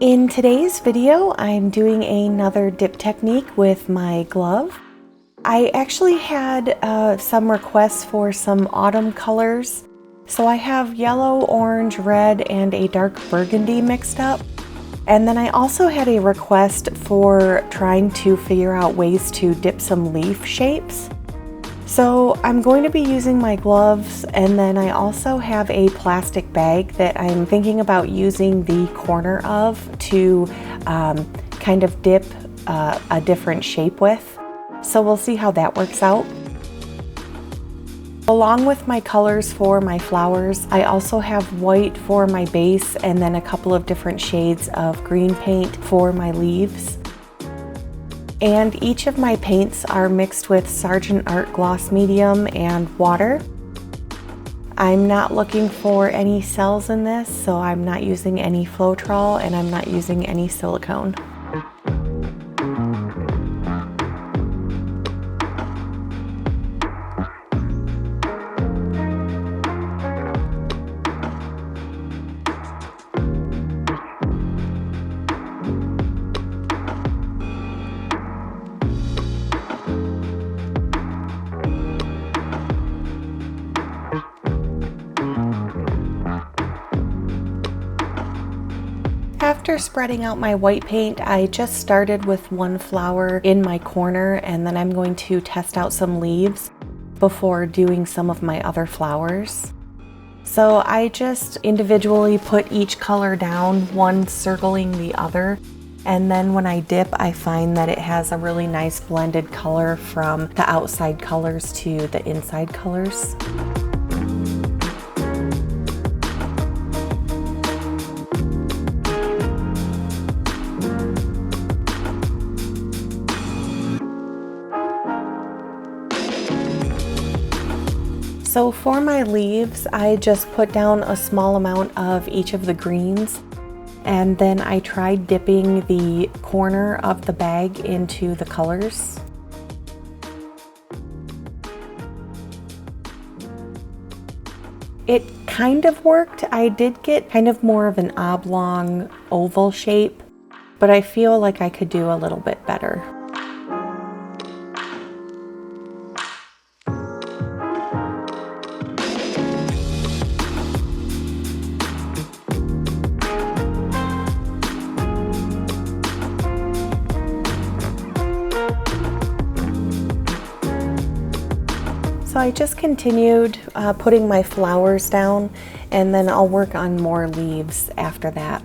In today's video, I'm doing another dip technique with my glove. I actually had some requests for some autumn colors. So I have yellow, orange, red, and a dark burgundy mixed up. And then I also had a request for trying to figure out ways to dip some leaf shapes. So I'm going to be using my gloves, and then I also have a plastic bag that I'm thinking about using the corner of to kind of dip a different shape with. So we'll see how that works out. Along with my colors for my flowers, I also have white for my base and then a couple of different shades of green paint for my leaves. And each of my paints are mixed with Sargent Art Gloss Medium and water. I'm not looking for any cells in this, so I'm not using any floetrol and I'm not using any silicone. After spreading out my white paint, I just started with one flower in my corner, and then I'm going to test out some leaves before doing some of my other flowers. So I just individually put each color down, one circling the other, and then when I dip, I find that it has a really nice blended color from the outside colors to the inside colors. So for my leaves, I just put down a small amount of each of the greens, and then I tried dipping the corner of the bag into the colors. It kind of worked. I did get kind of more of an oblong oval shape, but I feel like I could do a little bit better. So I just continued putting my flowers down, and then I'll work on more leaves after that.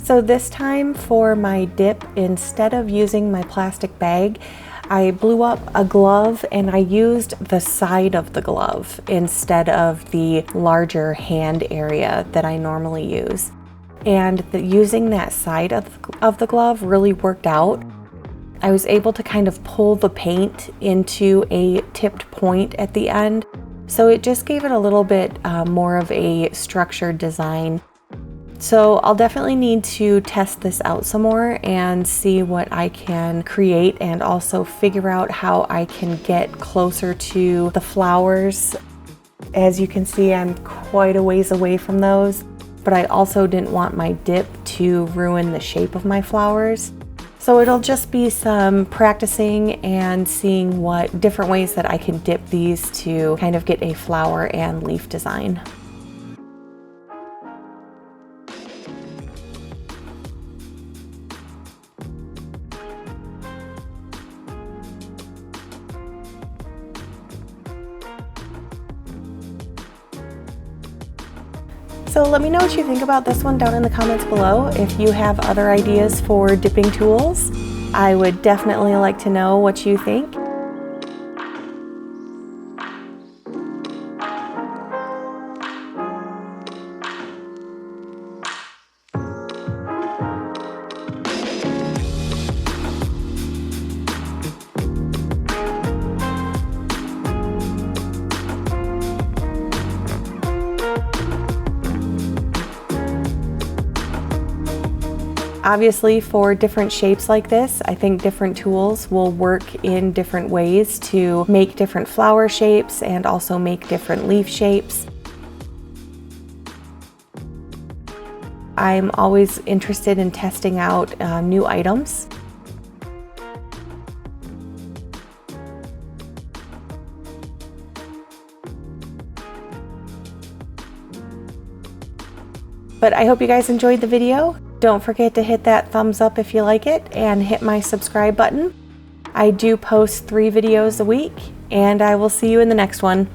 So this time for my dip, instead of using my plastic bag, I blew up a glove and I used the side of the glove instead of the larger hand area that I normally use. And using that side of the glove really worked out. I was able to kind of pull the paint into a tipped point at the end. So it just gave it a little bit more of a structured design. So I'll definitely need to test this out some more and see what I can create, and also figure out how I can get closer to the flowers. As you can see, I'm quite a ways away from those, but I also didn't want my dip to ruin the shape of my flowers. So it'll just be some practicing and seeing what different ways that I can dip these to kind of get a flower and leaf design. So let me know what you think about this one down in the comments below. If you have other ideas for dipping tools, I would definitely like to know what you think. Obviously, for different shapes like this, I think different tools will work in different ways to make different flower shapes and also make different leaf shapes. I'm always interested in testing out new items. But I hope you guys enjoyed the video. Don't forget to hit that thumbs up if you like it and hit my subscribe button. I do post 3 videos a week, and I will see you in the next one.